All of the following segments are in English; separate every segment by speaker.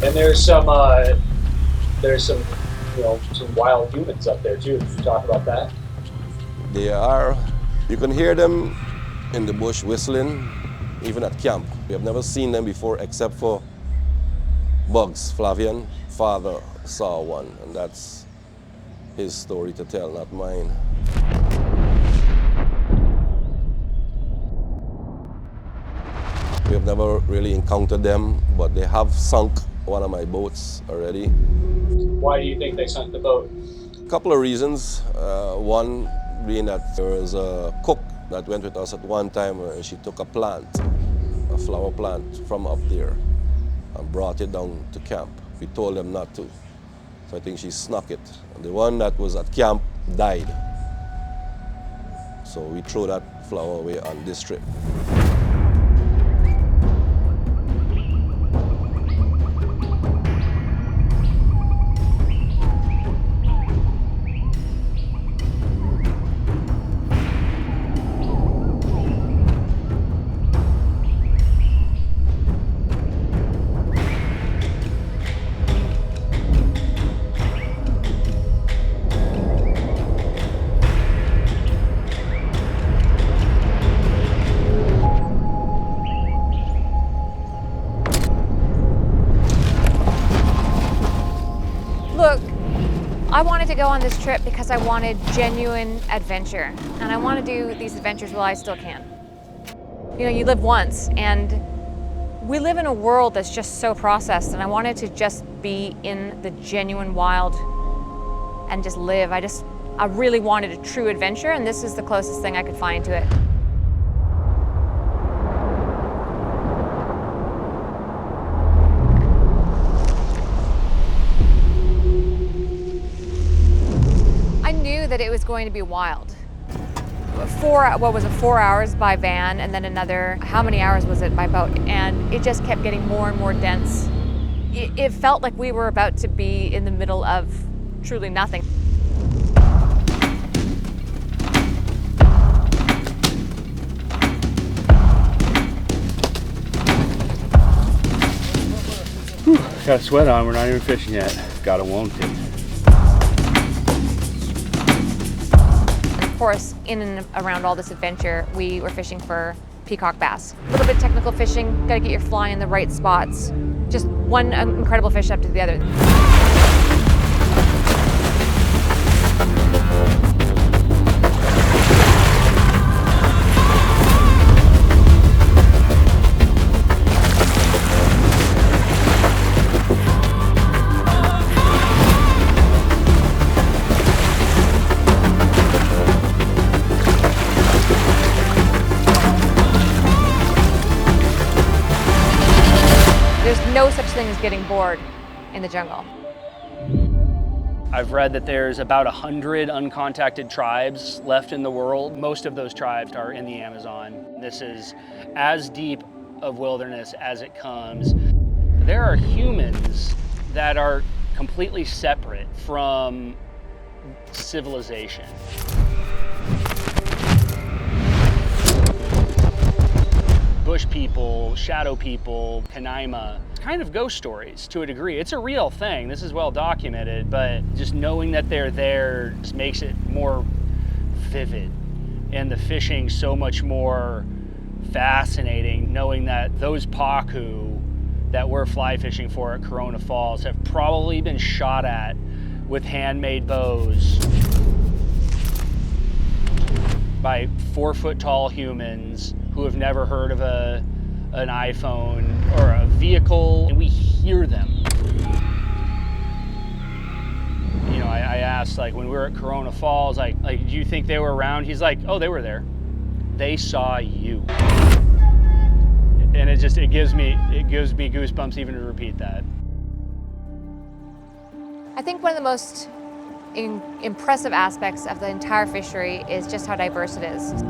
Speaker 1: And there's some, some wild humans up there too. Did you talk about that?
Speaker 2: They are, you can hear them in the bush whistling, even at camp. We have never seen them before except for Bugs. Flavian, father, saw one, and that's his story to tell, not mine. We have never really encountered them, but they have sunk one of my boats already.
Speaker 1: Why do you think they sunk the boat?
Speaker 2: A couple of reasons. One being that there was a cook that went with us at one time and she took a plant, a flower plant from up there and brought it down to camp. We told them not to. So I think she snuck it. And the one that was at camp died. So we threw that flower away on this trip.
Speaker 3: Look, I wanted to go on this trip because I wanted genuine adventure, and I want to do these adventures while I still can. You live once, and we live in a world that's just so processed, and I wanted to just be in the genuine wild and just live. I really wanted a true adventure, and this is the closest thing I could find to it. I knew that it was going to be wild. 4 hours by van, and then another, how many hours was it by boat? And it just kept getting more and more dense. It felt like we were about to be in the middle of truly nothing.
Speaker 4: Got a sweat on, we're not even fishing yet. Gotta want it.
Speaker 3: Of course, in and around all this adventure, we were fishing for peacock bass. A little bit technical fishing, gotta get your fly in the right spots. Just one incredible fish after the other. There's no such thing as getting bored in the jungle.
Speaker 5: I've read that there's about 100 uncontacted tribes left in the world. Most of those tribes are in the Amazon. This is as deep of wilderness as it comes. There are humans that are completely separate from civilization. Bush people, shadow people, Kanaima, kind of ghost stories to a degree. It's a real thing, this is well documented, but just knowing that they're there just makes it more vivid. And the fishing so much more fascinating, knowing that those paku that we're fly fishing for at Corona Falls have probably been shot at with handmade bows by 4-foot-tall humans who have never heard of an iPhone or a vehicle, and we hear them. I asked, like, when we were at Corona Falls, like, do you think they were around? He's like, oh, they were there. They saw you. And it gives me goosebumps even to repeat that.
Speaker 3: I think one of the most impressive aspects of the entire fishery is just how diverse it is.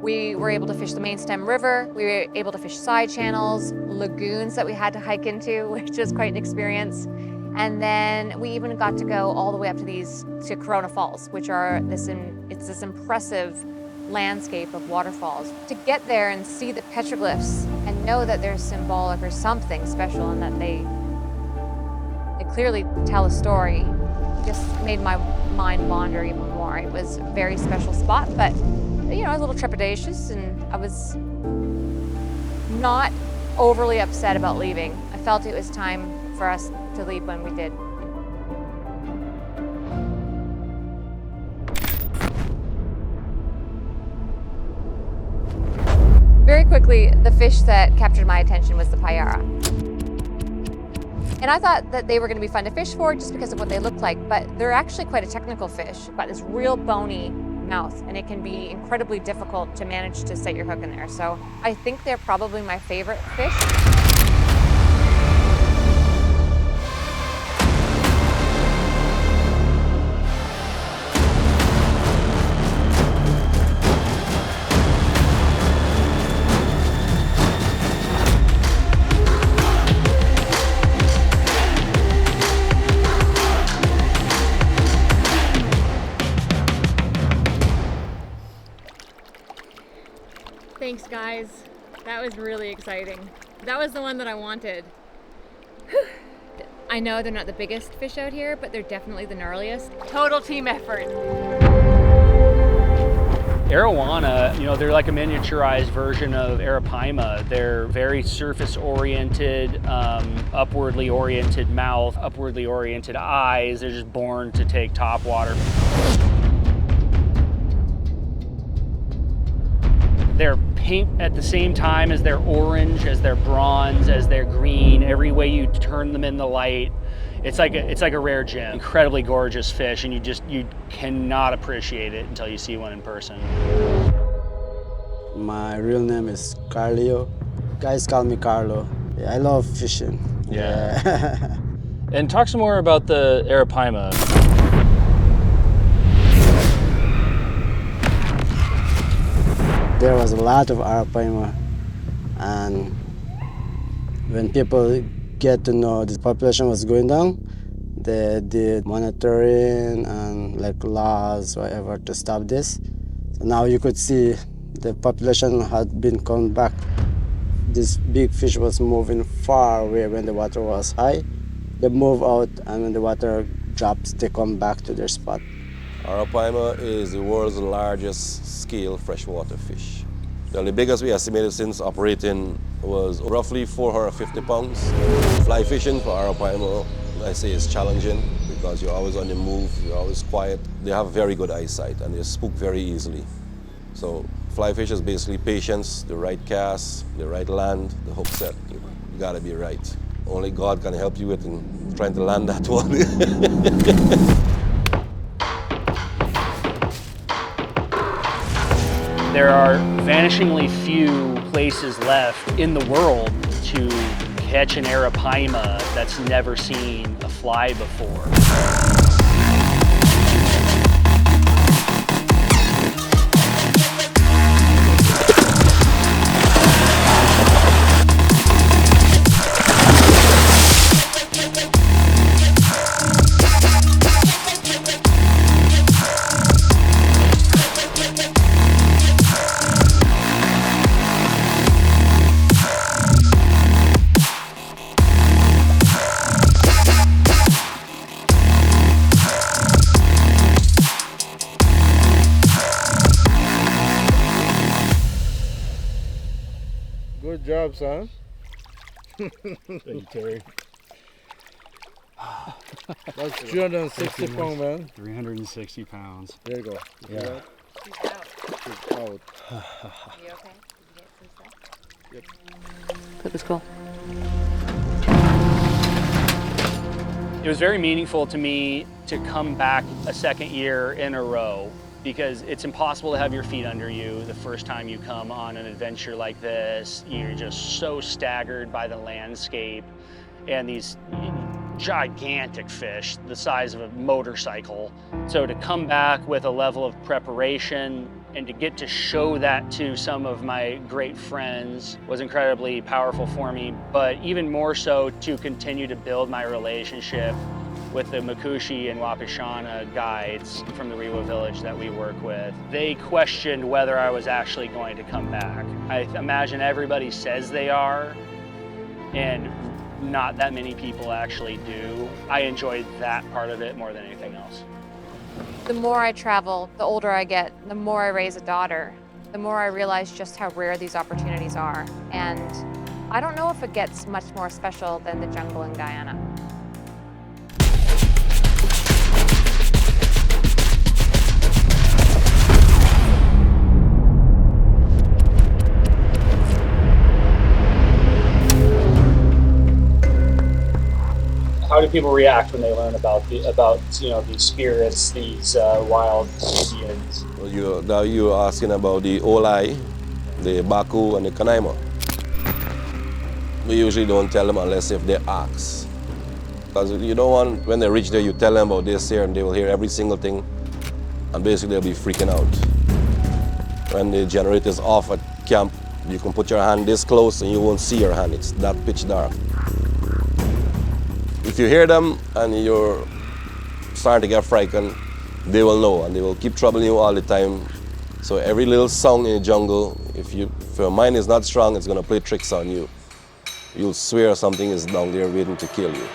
Speaker 3: We were able to fish the main stem river. We were able to fish side channels, lagoons that we had to hike into, which was quite an experience. And then we even got to go all the way up to Corona Falls, which are it's this impressive landscape of waterfalls. To get there and see the petroglyphs and know that they're symbolic or something special and that they clearly tell a story just made my mind wander even more. It was a very special spot, but you know, I was a little trepidatious and I was not overly upset about leaving. I felt it was time for us to leave when we did. Very quickly, the fish that captured my attention was the payara. And I thought that they were going to be fun to fish for just because of what they look like, but they're actually quite a technical fish. Got this real bony mouth, and it can be incredibly difficult to manage to set your hook in there. So I think they're probably my favorite fish. Thanks, guys. That was really exciting. That was the one that I wanted. I know they're not the biggest fish out here, but they're definitely the gnarliest. Total team effort.
Speaker 5: Arowana, you know, they're like a miniaturized version of Arapaima. They're very surface-oriented, upwardly oriented mouth, upwardly oriented eyes. They're just born to take top water. They're pink at the same time as they're orange, as they're bronze, as they're green. Every way you turn them in the light, it's like a rare gem. Incredibly gorgeous fish, and you cannot appreciate it until you see one in person.
Speaker 6: My real name is Carlio. Guys call me Carlo. Yeah, I love fishing.
Speaker 7: Yeah. And talk some more about the Arapaima.
Speaker 6: There was a lot of Arapaima, and when people get to know the population was going down, they did monitoring and like laws, whatever, to stop this. So now you could see the population had been come back. This big fish was moving far away when the water was high. They move out, and when the water drops, they come back to their spot.
Speaker 2: Arapaima is the world's largest scale freshwater fish. The biggest we estimated since operating was roughly 450 pounds. Fly fishing for Arapaima, I say, is challenging because you're always on the move, you're always quiet. They have very good eyesight and they spook very easily. So fly fish is basically patience, the right cast, the right land, the hook set. You gotta be right. Only God can help you with in trying to land that one.
Speaker 5: There are vanishingly few places left in the world to catch an Arapaima that's never seen a fly before.
Speaker 8: Good job, son.
Speaker 7: Thank you, Terry.
Speaker 8: That's 360 pounds, man.
Speaker 7: 360 pounds.
Speaker 8: There you go.
Speaker 7: Yeah.
Speaker 3: He's out.
Speaker 8: It's out.
Speaker 3: Are you okay? Did you get some stuff?
Speaker 8: Yep.
Speaker 3: That was cool.
Speaker 5: It was very meaningful to me to come back a second year in a row because it's impossible to have your feet under you the first time you come on an adventure like this. You're just so staggered by the landscape and these gigantic fish the size of a motorcycle. So to come back with a level of preparation and to get to show that to some of my great friends was incredibly powerful for me, but even more so to continue to build my relationship with the Makushi and Wapishana guides from the Rewa village that we work with. They questioned whether I was actually going to come back. I imagine everybody says they are, and not that many people actually do. I enjoyed that part of it more than anything else.
Speaker 3: The more I travel, the older I get, the more I raise a daughter, the more I realize just how rare these opportunities are. And I don't know if it gets much more special than the jungle in Guyana.
Speaker 1: How do people react when they learn about these spirits, these wild Indians?
Speaker 2: Well, now you're asking about the Olai, the Baku, and the Kanaima. We usually don't tell them unless if they ask. Because you don't want, when they reach there, you tell them about this here, and they will hear every single thing, and basically they'll be freaking out. When the generator is off at camp, you can put your hand this close and you won't see your hand. It's that pitch dark. If you hear them and you're starting to get frightened, they will know, and they will keep troubling you all the time. So every little sound in the jungle, if your mind is not strong, it's going to play tricks on you. You'll swear something is down there waiting to kill you.